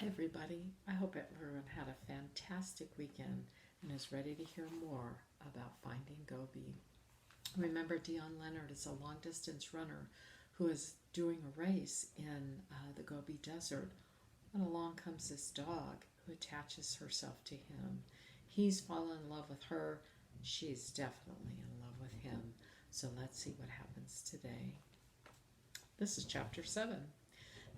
Hi, everybody. I hope everyone had a fantastic weekend and is ready to hear more about finding Gobi. Remember, Dion Leonard is a long distance runner who is doing a race in the Gobi Desert when along comes this dog who attaches herself to him. He's fallen in love with her. She's definitely in love with him. So let's see what happens today. This is chapter 7.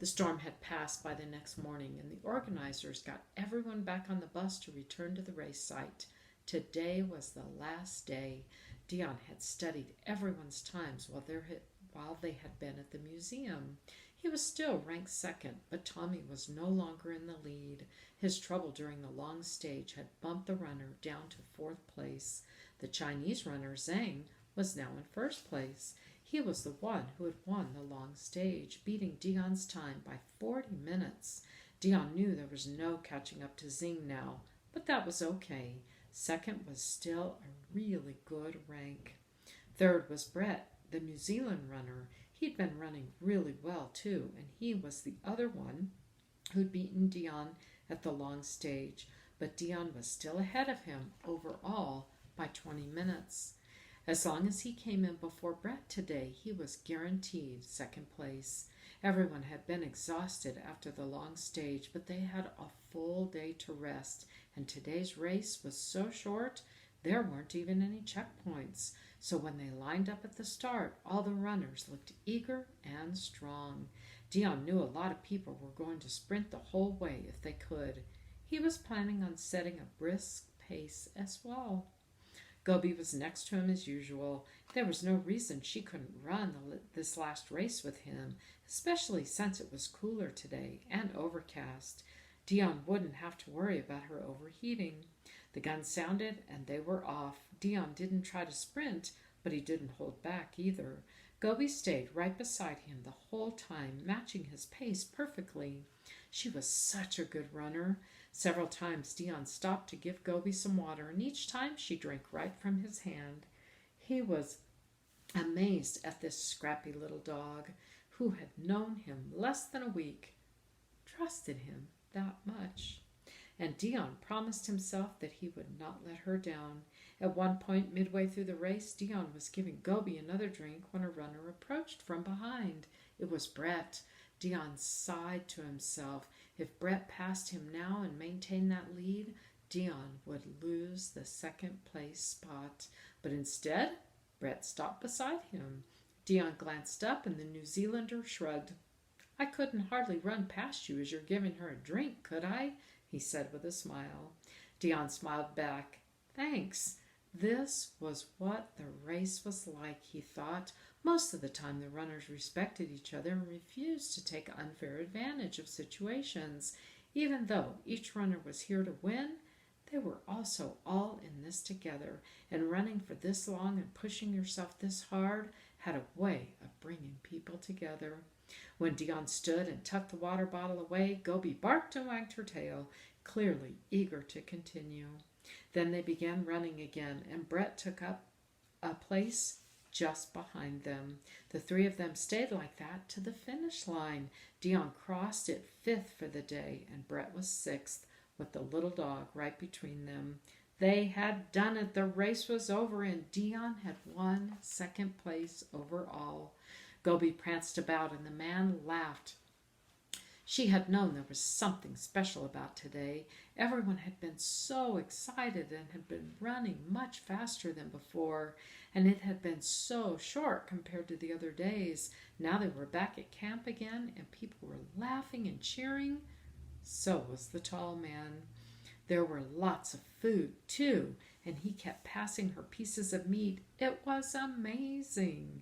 The storm had passed by the next morning, and the organizers got everyone back on the bus to return to the race site. Today was the last day. Dion had studied everyone's times while they had been at the museum. He was still ranked second, but Tommy was no longer in the lead. His trouble during the long stage had bumped the runner down to fourth place. The Chinese runner, Zhang, was now in first place. He was the one who had won the long stage, beating Dion's time by 40 minutes. Dion knew there was no catching up to Zing now, but that was okay. Second was still a really good rank. Third was Brett, the New Zealand runner. He'd been running really well too, and he was the other one who'd beaten Dion at the long stage, but Dion was still ahead of him overall by 20 minutes. As long as he came in before Brett today, he was guaranteed second place. Everyone had been exhausted after the long stage, but they had a full day to rest, and today's race was so short there weren't even any checkpoints. So when they lined up at the start, all the runners looked eager and strong. Dion knew a lot of people were going to sprint the whole way if they could. He was planning on setting a brisk pace as well. Gobi was next to him as usual. There was no reason she couldn't run this last race with him, especially since it was cooler today and overcast. Dion wouldn't have to worry about her overheating. The gun sounded and they were off. Dion didn't try to sprint, but he didn't hold back either. Gobi stayed right beside him the whole time, matching his pace perfectly. She was such a good runner. Several times Dion stopped to give Gobi some water, and each time she drank right from his hand. He was amazed at this scrappy little dog who had known him less than a week, trusted him that much. And Dion promised himself that he would not let her down. At one point, midway through the race, Dion was giving Gobi another drink when a runner approached from behind. It was Brett. Dion sighed to himself. If Brett passed him now and maintained that lead, Dion would lose the second place spot. But instead, Brett stopped beside him. Dion glanced up and the New Zealander shrugged. "I couldn't hardly run past you as you're giving her a drink, could I?" he said with a smile. Dion smiled back. "Thanks." This was what the race was like, he thought. Most of the time the runners respected each other and refused to take unfair advantage of situations. Even though each runner was here to win, they were also all in this together, and running for this long and pushing yourself this hard had a way of bringing people together. When Dion stood and tucked the water bottle away, Gobi barked and wagged her tail, clearly eager to continue. Then they began running again, and Brett took up a place just behind them. The three of them stayed like that to the finish line. Dion crossed it fifth for the day, and Brett was sixth, with the little dog right between them. They had done it. The race was over, and Dion had won second place overall. Gobi pranced about, and the man laughed. She had known there was something special about today. Everyone had been so excited and had been running much faster than before, and it had been so short compared to the other days. Now they were back at camp again, and people were laughing and cheering. So was the tall man. There were lots of food, too, and he kept passing her pieces of meat. It was amazing.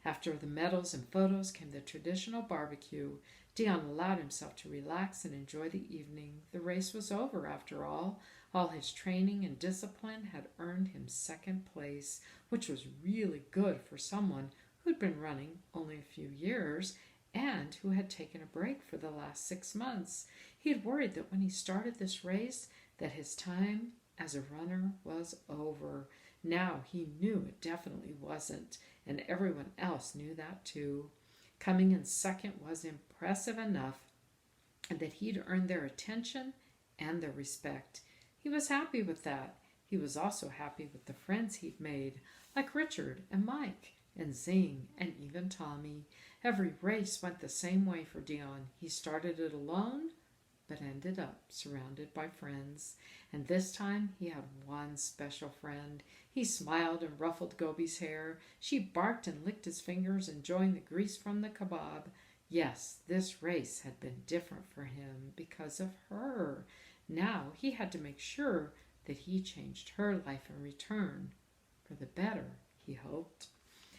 After the medals and photos came the traditional barbecue. Dion allowed himself to relax and enjoy the evening. The race was over, after all. All his training and discipline had earned him second place, which was really good for someone who'd been running only a few years and who had taken a break for the last 6 months. He had worried that when he started this race that his time as a runner was over. Now he knew it definitely wasn't, and everyone else knew that too. Coming in second was impressive enough, and that he'd earned their attention and their respect. He was happy with that. He was also happy with the friends he'd made, like Richard and Mike and Zing and even Tommy. Every race went the same way for Dion. He started it alone, but ended up surrounded by friends. And this time he had one special friend. He smiled and ruffled Gobi's hair. She barked and licked his fingers, enjoying the grease from the kebab. Yes, this race had been different for him because of her. Now he had to make sure that he changed her life in return. For the better, he hoped.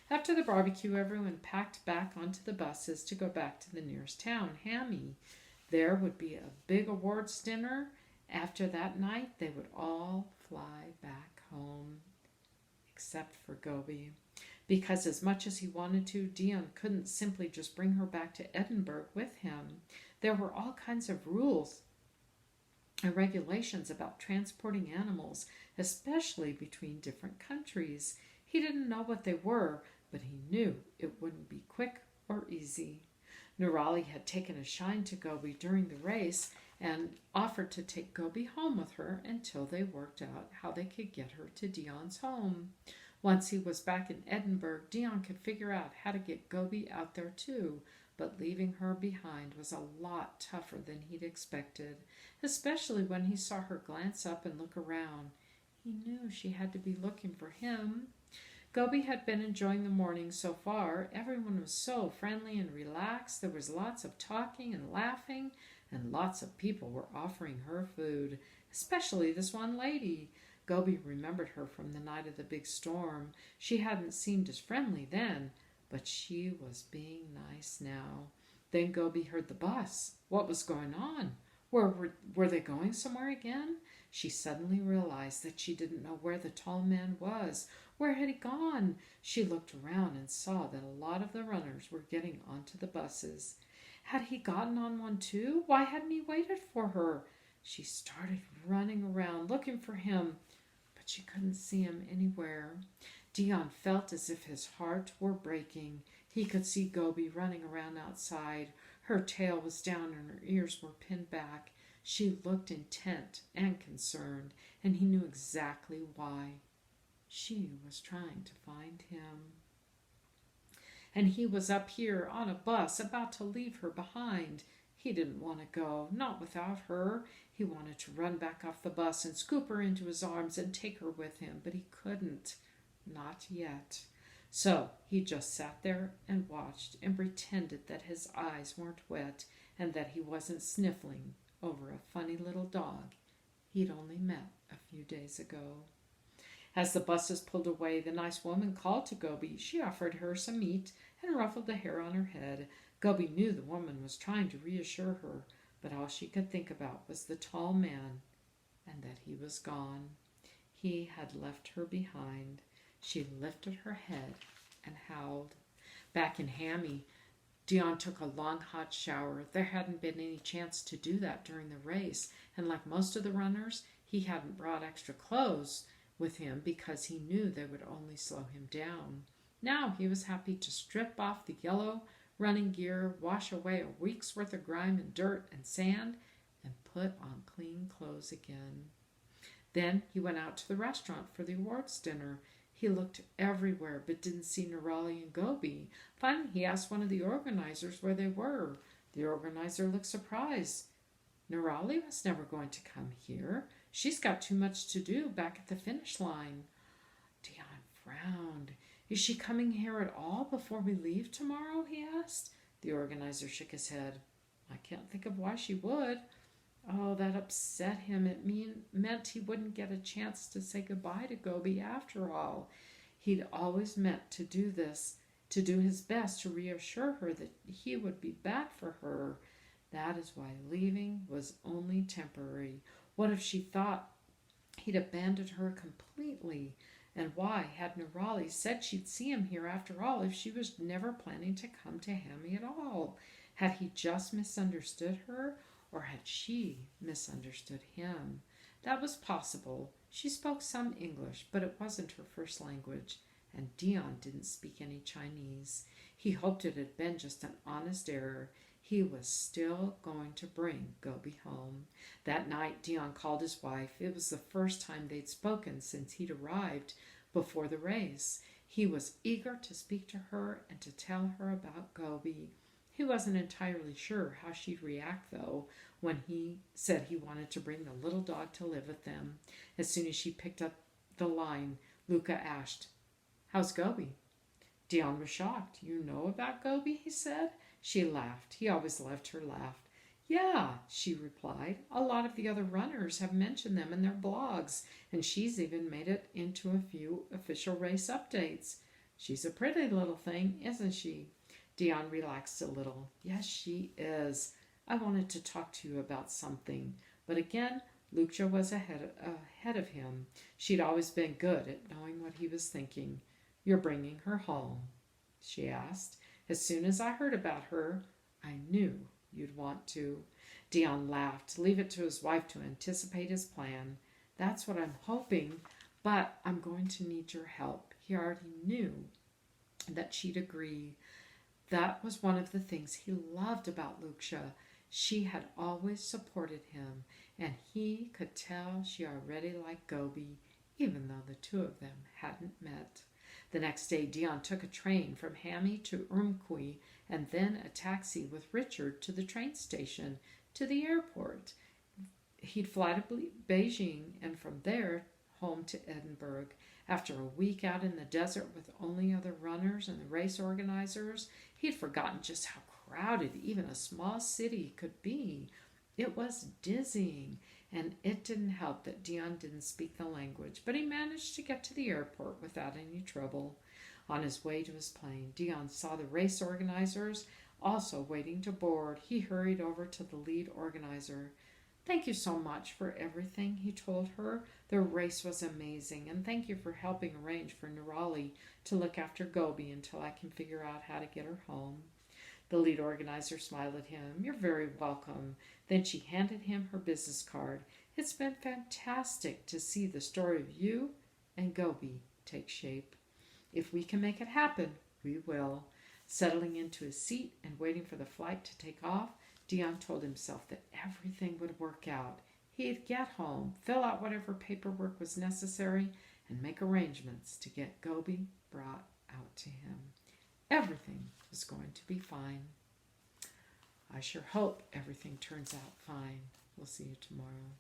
After the barbecue, everyone packed back onto the buses to go back to the nearest town, Hammy. There would be a big awards dinner. After that night, they would all fly back home, except for Gobi. Because as much as he wanted to, Dion couldn't simply just bring her back to Edinburgh with him. There were all kinds of rules and regulations about transporting animals, especially between different countries. He didn't know what they were, but he knew it wouldn't be quick or easy. Nurali had taken a shine to Gobi during the race and offered to take Gobi home with her until they worked out how they could get her to Dion's home. Once he was back in Edinburgh, Dion could figure out how to get Gobi out there too, but leaving her behind was a lot tougher than he'd expected, especially when he saw her glance up and look around. He knew she had to be looking for him. Gobi had been enjoying the morning so far. Everyone was so friendly and relaxed. There was lots of talking and laughing, and lots of people were offering her food, especially this one lady. Gobi remembered her from the night of the big storm. She hadn't seemed as friendly then, but she was being nice now. Then Gobi heard the bus. What was going on? Were they going somewhere again? She suddenly realized that she didn't know where the tall man was. Where had he gone? She looked around and saw that a lot of the runners were getting onto the buses. Had he gotten on one too? Why hadn't he waited for her? She started running around looking for him, but she couldn't see him anywhere. Dion felt as if his heart were breaking. He could see Gobi running around outside. Her tail was down and her ears were pinned back. She looked intent and concerned, and he knew exactly why. She was trying to find him. And he was up here on a bus about to leave her behind. He didn't want to go, not without her. He wanted to run back off the bus and scoop her into his arms and take her with him, but he couldn't. Not yet. So he just sat there and watched and pretended that his eyes weren't wet and that he wasn't sniffling over a funny little dog he'd only met a few days ago. As the buses pulled away, the nice woman called to Gobi. She offered her some meat and ruffled the hair on her head. Gobi knew the woman was trying to reassure her, but all she could think about was the tall man and that he was gone. He had left her behind. She lifted her head and howled. Back in Hammy, Dion took a long hot shower. There hadn't been any chance to do that during the race, and like most of the runners, he hadn't brought extra clothes with him because he knew they would only slow him down. Now he was happy to strip off the yellow running gear, wash away a week's worth of grime and dirt and sand, and put on clean clothes again. Then he went out to the restaurant for the awards dinner. He looked everywhere but didn't see Nurali and Gobi. Finally, he asked one of the organizers where they were. The organizer looked surprised. Nurali was never going to come here. She's got too much to do back at the finish line. Dion frowned. Is she coming here at all before we leave tomorrow? He asked. The organizer shook his head. I can't think of why she would. Oh, that upset him. It meant he wouldn't get a chance to say goodbye to Gobi after all. He'd always meant to do this, to do his best to reassure her that he would be back for her. That is why leaving was only temporary. What if she thought he'd abandoned her completely? And why had Nurali said she'd see him here after all if she was never planning to come to Hammy at all? Had he just misunderstood her? Or had she misunderstood him? That was possible. She spoke some English, but it wasn't her first language, and Dion didn't speak any Chinese. He hoped it had been just an honest error. he was still going to bring Gobi home. That night, Dion called his wife. It was the first time they'd spoken since he'd arrived before the race. He was eager to speak to her and to tell her about Gobi. He wasn't entirely sure how she'd react, though, when he said he wanted to bring the little dog to live with them. As soon as she picked up the line, Luca asked, "How's Gobi?" Dion was shocked. "You know about Gobi?" he said. She laughed. He always loved her laugh. "Yeah," she replied. "A lot of the other runners have mentioned them in their blogs, and she's even made it into a few official race updates. She's a pretty little thing, isn't she?" Dion relaxed a little. "Yes, she is. I wanted to talk to you about something." But again, Lucia was ahead of him. She'd always been good at knowing what he was thinking. "You're bringing her home?" she asked. "As soon as I heard about her, I knew you'd want to." Dion laughed. Leave it to his wife to anticipate his plan. "That's what I'm hoping, but I'm going to need your help." He already knew that she'd agree. That was one of the things he loved about Lucia. She had always supported him, and he could tell she already liked Gobi, even though the two of them hadn't met. The next day, Dion took a train from Hami to Urumqi and then a taxi with Richard to the train station to the airport. He'd fly to Beijing and from there home to Edinburgh. After a week out in the desert with only other runners and the race organizers, he'd forgotten just how crowded even a small city could be. It was dizzying, and it didn't help that Dion didn't speak the language, but he managed to get to the airport without any trouble. On his way to his plane, Dion saw the race organizers also waiting to board. He hurried over to the lead organizer. "Thank you so much for everything," he told her. "The race was amazing, and thank you for helping arrange for Nirali to look after Gobi until I can figure out how to get her home." The lead organizer smiled at him. "You're very welcome." Then she handed him her business card. "It's been fantastic to see the story of you and Gobi take shape. If we can make it happen, we will." Settling into his seat and waiting for the flight to take off, Dion told himself that everything would work out. He'd get home, fill out whatever paperwork was necessary, and make arrangements to get Gobi brought out to him. Everything was going to be fine. I sure hope everything turns out fine. We'll see you tomorrow.